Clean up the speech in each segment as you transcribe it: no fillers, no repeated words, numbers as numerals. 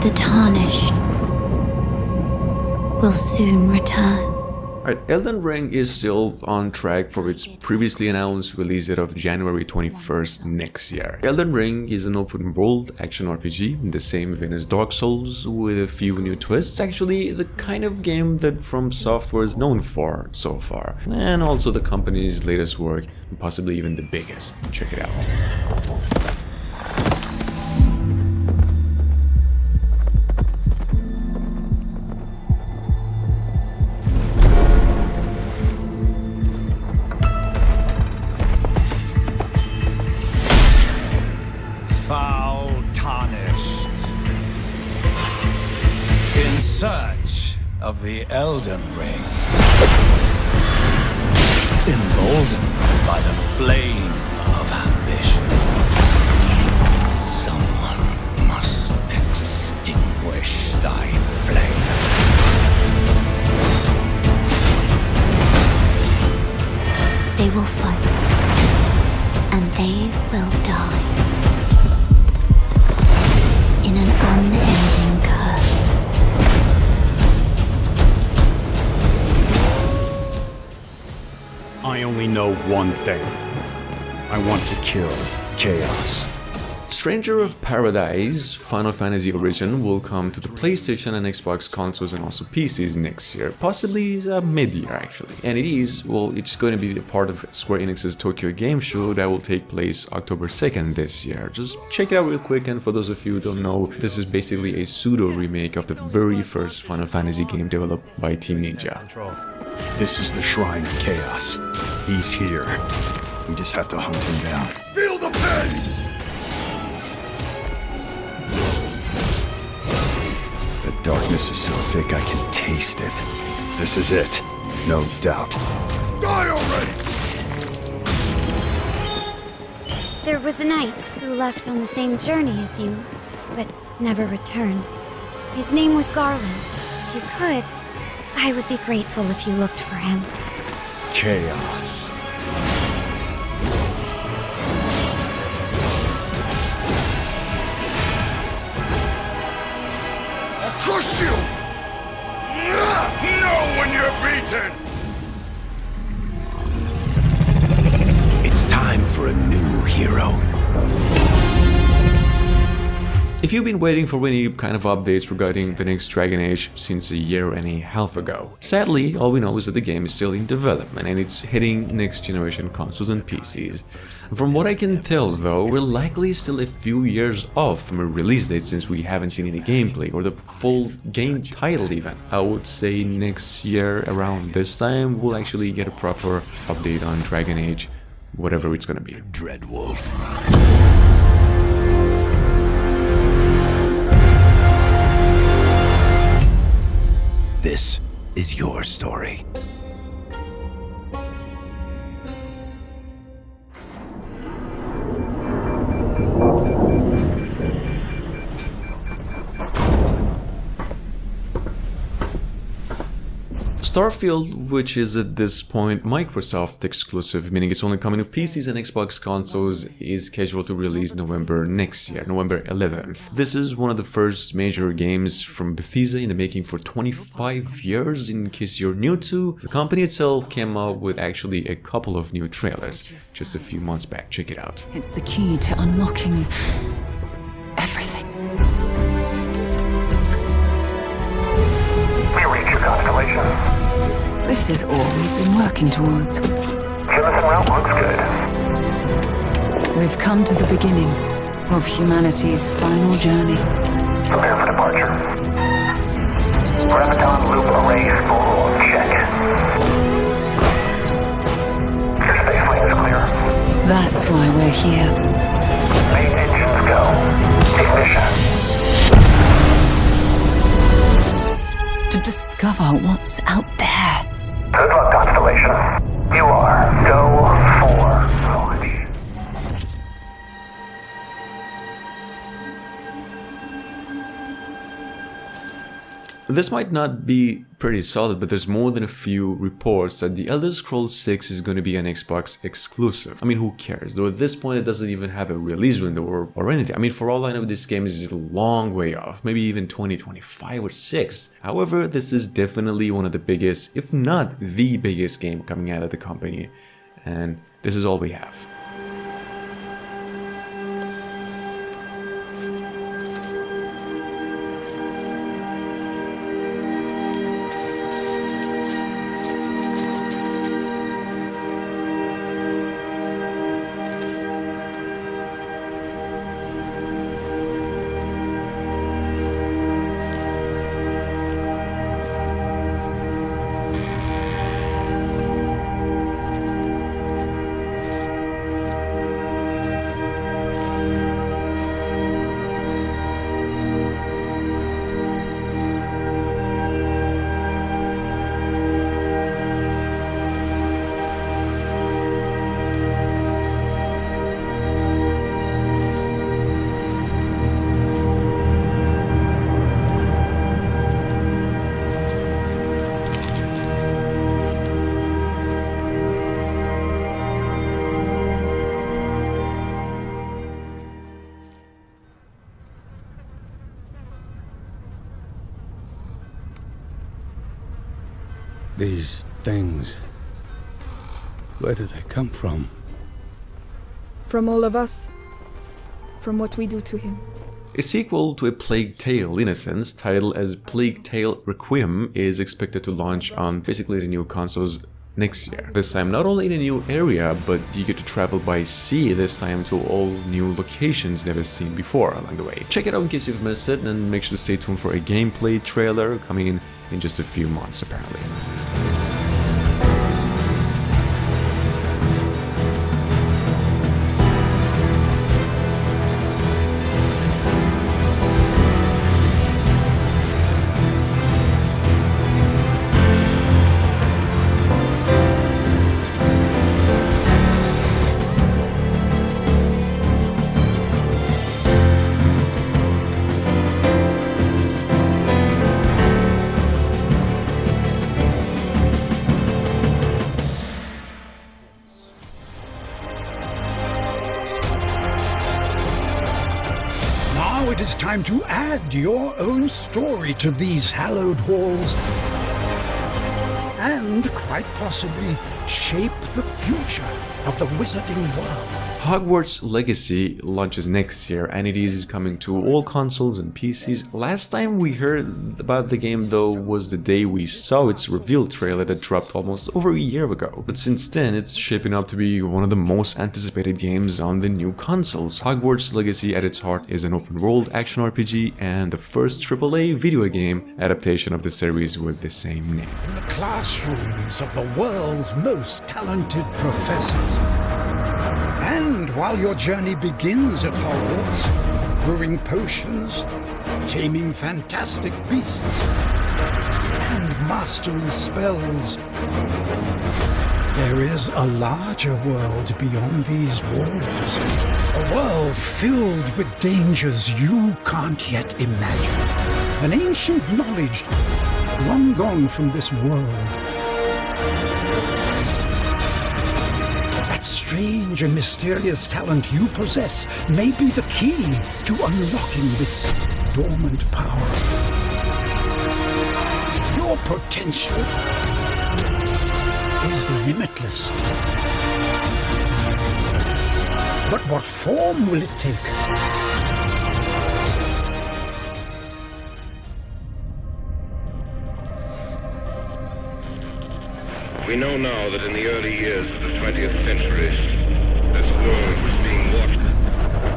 The tarnished will soon return. Alright, Elden Ring is still on track for its previously announced release date of January 21st next year. Elden Ring is an open world action RPG in the same vein as Dark Souls with a few new twists, actually the kind of game that From Software is known for so far, and also the company's latest work, and possibly even the biggest. Check it out. Foul tarnished. In search of the Elden Ring. Emboldened by the flame of ambition. Someone must extinguish thy flame. They will fight, and they will die. In an unending curse. I only know one thing. I want to kill Chaos. Stranger of Paradise Final Fantasy Origin will come to the PlayStation and Xbox consoles and also PCs next year, possibly mid-year actually. And it's going to be a part of Square Enix's Tokyo Game Show that will take place October 2nd this year. Just check it out real quick, and for those of you who don't know, this is basically a pseudo remake of the very first Final Fantasy game developed by Team Ninja. This is the Shrine of Chaos. He's here. We just have to hunt him down. Feel the pain! The darkness is so thick I can taste it. This is it. No doubt. Die already! There was a knight who left on the same journey as you, but never returned. His name was Garland. If you could, I would be grateful if you looked for him. Chaos. Crush you! Know when you're beaten! It's time for a new hero. If you've been waiting for any kind of updates regarding the next Dragon Age since a year and a half ago, sadly all we know is that the game is still in development and it's hitting next generation consoles and PCs. From what I can tell though, we're likely still a few years off from a release date since we haven't seen any gameplay or the full game title even. I would say next year around this time we'll actually get a proper update on Dragon Age, whatever it's gonna be. Dreadwolf. This is your story. Starfield, which is at this point Microsoft exclusive, meaning it's only coming to PCs and Xbox consoles, is scheduled to release November next year, November 11th. This is one of the first major games from Bethesda in the making for 25 years, in case you're new to. The company itself came up with actually a couple of new trailers just a few months back. Check it out. It's the key to unlocking everything. We reach your constellation. This is all we've been working towards. Jemison route looks good. We've come to the beginning of humanity's final journey. Prepare for departure. Graviton loop array full check. Your space lane is clear. That's why we're here. Main engines go. Ignition. To discover what's out there. Good luck, Constellation. You are go for launch. This might not be pretty solid, but there's more than a few reports that the Elder Scrolls 6 is going to be an Xbox exclusive. I mean, who cares? Though at this point it doesn't even have a release window or anything. I mean, for all I know, this game is a long way off, maybe even 2025 or 6. However, this is definitely one of the biggest, if not the biggest game coming out of the company, and this is all we have. These things, where do they come from? From all of us. From what we do to him. A sequel to A Plague Tale, in a sense, titled as Plague Tale Requiem, is expected to launch on basically the new consoles next year. This time not only in a new area, but you get to travel by sea this time to all new locations never seen before along the way. Check it out in case you've missed it, and make sure to stay tuned for a gameplay trailer coming in just a few months apparently. It is time to add your own story to these hallowed halls and quite possibly shape the future of the wizarding world. Hogwarts Legacy launches next year, and it is coming to all consoles and PCs. Last time we heard about the game though was the day we saw its reveal trailer that dropped almost over a year ago. But since then it's shaping up to be one of the most anticipated games on the new consoles. Hogwarts Legacy at its heart is an open world action RPG and the first AAA video game adaptation of the series with the same name. In the classrooms of the world's most talented professors. And while your journey begins at Hogwarts, brewing potions, taming fantastic beasts, and mastering spells, there is a larger world beyond these walls. A world filled with dangers you can't yet imagine. An ancient knowledge long gone from this world. Strange and mysterious talent you possess may be the key to unlocking this dormant power. Your potential is limitless. But what form will it take? We know now that in the early years of the 20th century, this world was being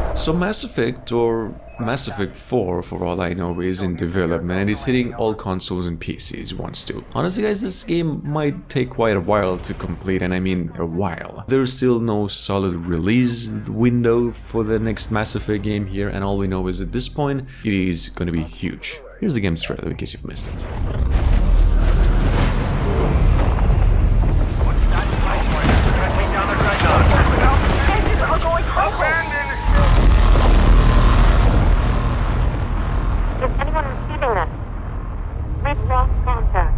watched. So Mass Effect, or Mass Effect 4 for all I know, is in development and is hitting all consoles and PCs once too. Honestly guys, this game might take quite a while to complete, and I mean a while. There's still no solid release window for the next Mass Effect game here, and all we know is at this point, it is going to be huge. Here's the game's trailer in case you've missed it. Is anyone receiving this? We've lost contact.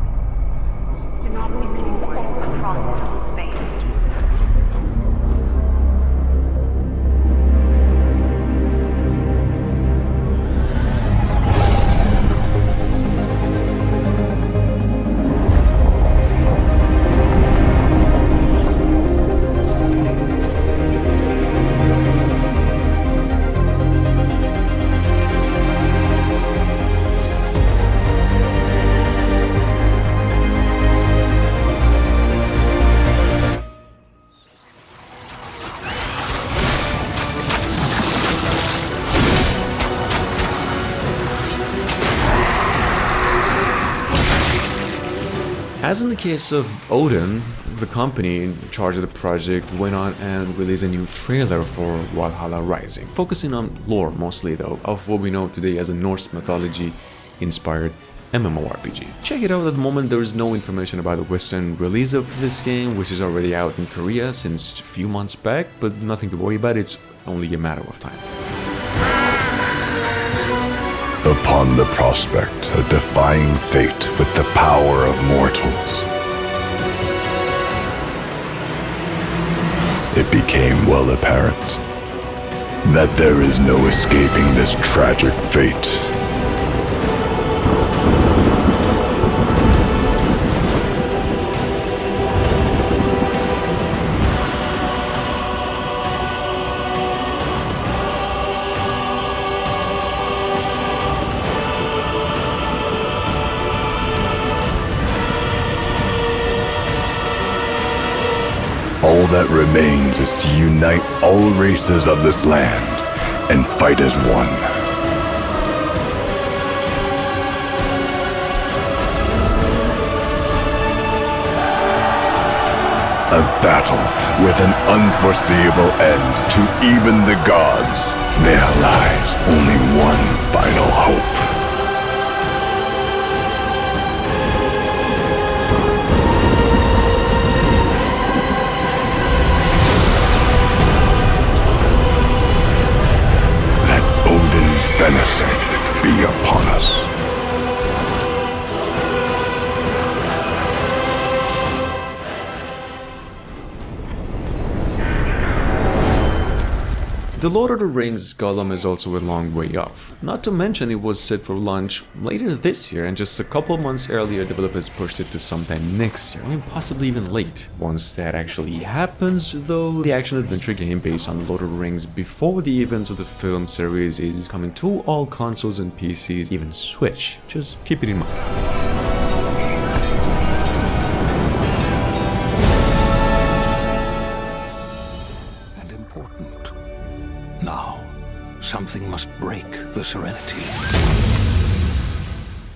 As in the case of ODIN, the company in charge of the project went on and released a new trailer for Valhalla Rising, focusing on lore mostly though, of what we know today as a Norse mythology-inspired MMORPG. Check it out. At the moment there is no information about the Western release of this game, which is already out in Korea since a few months back, but nothing to worry about, it's only a matter of time. Upon the prospect of defying fate with the power of mortals, it became well apparent that there is no escaping this tragic fate. All that remains is to unite all races of this land and fight as one. A battle with an unforeseeable end to even the gods. There lies only one final hope. Venison be upon us. The Lord of the Rings Gollum is also a long way off. Not to mention it was set for launch later this year, and just a couple months earlier developers pushed it to sometime next year, I mean possibly even late. Once that actually happens though, the action-adventure game based on Lord of the Rings before the events of the film series is coming to all consoles and PCs, even Switch. Just keep it in mind. Something must break the serenity.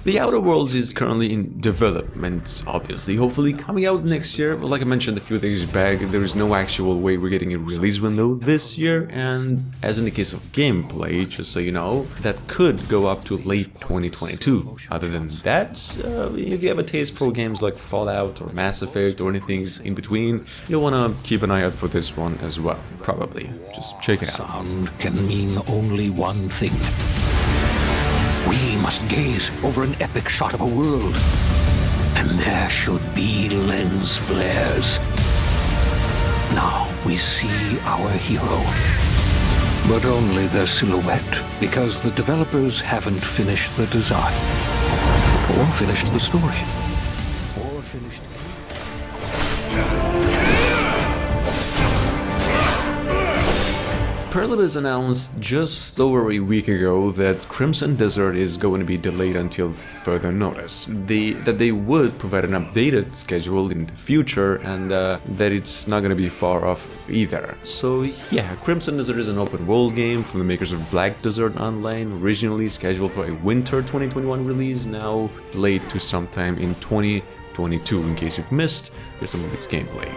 The Outer Worlds is currently in development, obviously, hopefully coming out next year. Like I mentioned a few days back, there is no actual way we're getting a release window this year, and as in the case of gameplay, just so you know, that could go up to late 2022. Other than that, if you have a taste for games like Fallout or Mass Effect or anything in between, you'll want to keep an eye out for this one as well, probably. Just check it out. Sound can mean only one thing. We must gaze over an epic shot of a world, and there should be lens flares. Now we see our hero, but only their silhouette, because the developers haven't finished the design, or finished the story, or finished... Developers announced just over a week ago that Crimson Desert is going to be delayed until further notice. That they would provide an updated schedule in the future, and that it's not going to be far off either. So yeah, Crimson Desert is an open world game from the makers of Black Desert Online, originally scheduled for a winter 2021 release, now delayed to sometime in 2022. In case you've missed, here's some of its gameplay.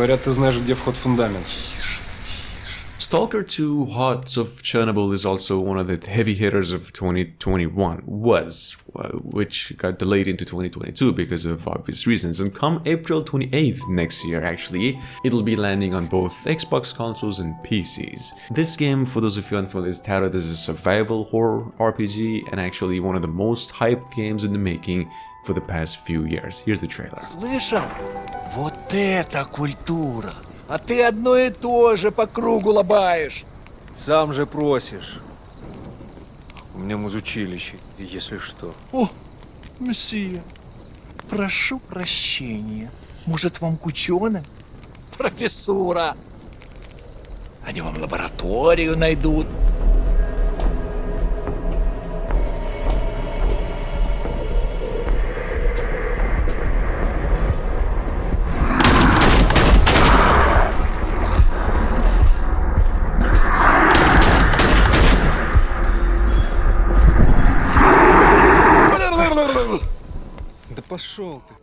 Говорят, ты знаешь, где вход в фундамент. Stalker 2 Hearts of Chornobyl is also one of the heavy hitters of 2021, which got delayed into 2022 because of obvious reasons, and come April 28th next year actually, it'll be landing on both Xbox consoles and PCs. This game, for those of you unfamiliar, is touted as a survival horror RPG and actually one of the most hyped games in the making for the past few years. Here's the trailer. Слышал? Вот это культура! А ты одно и то же по кругу лобаешь. Сам же просишь. У меня музучилище, если что. О, месье, прошу прощения. Может, вам к ученым? Профессура. Они вам лабораторию найдут. Да пошел ты.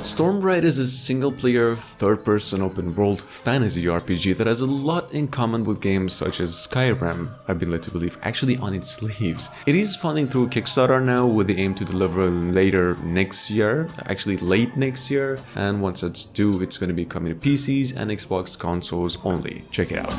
Stormrite is a single-player, third-person open-world fantasy RPG that has a lot in common with games such as Skyrim, I've been led to believe, actually on its sleeves. It is funding through Kickstarter now with the aim to deliver later next year, actually late next year, and once it's due, it's going to be coming to PCs and Xbox consoles only. Check it out.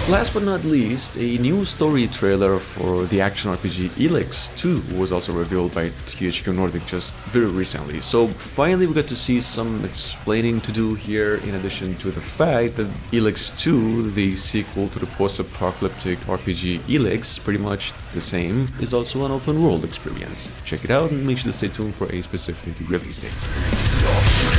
Last but not least, a new story trailer for the action RPG Elex 2 was also revealed by THQ Nordic just very recently. So finally we got to see some explaining to do here, in addition to the fact that Elex 2, the sequel to the post-apocalyptic RPG Elex, pretty much the same, is also an open world experience. Check it out and make sure to stay tuned for a specific release date.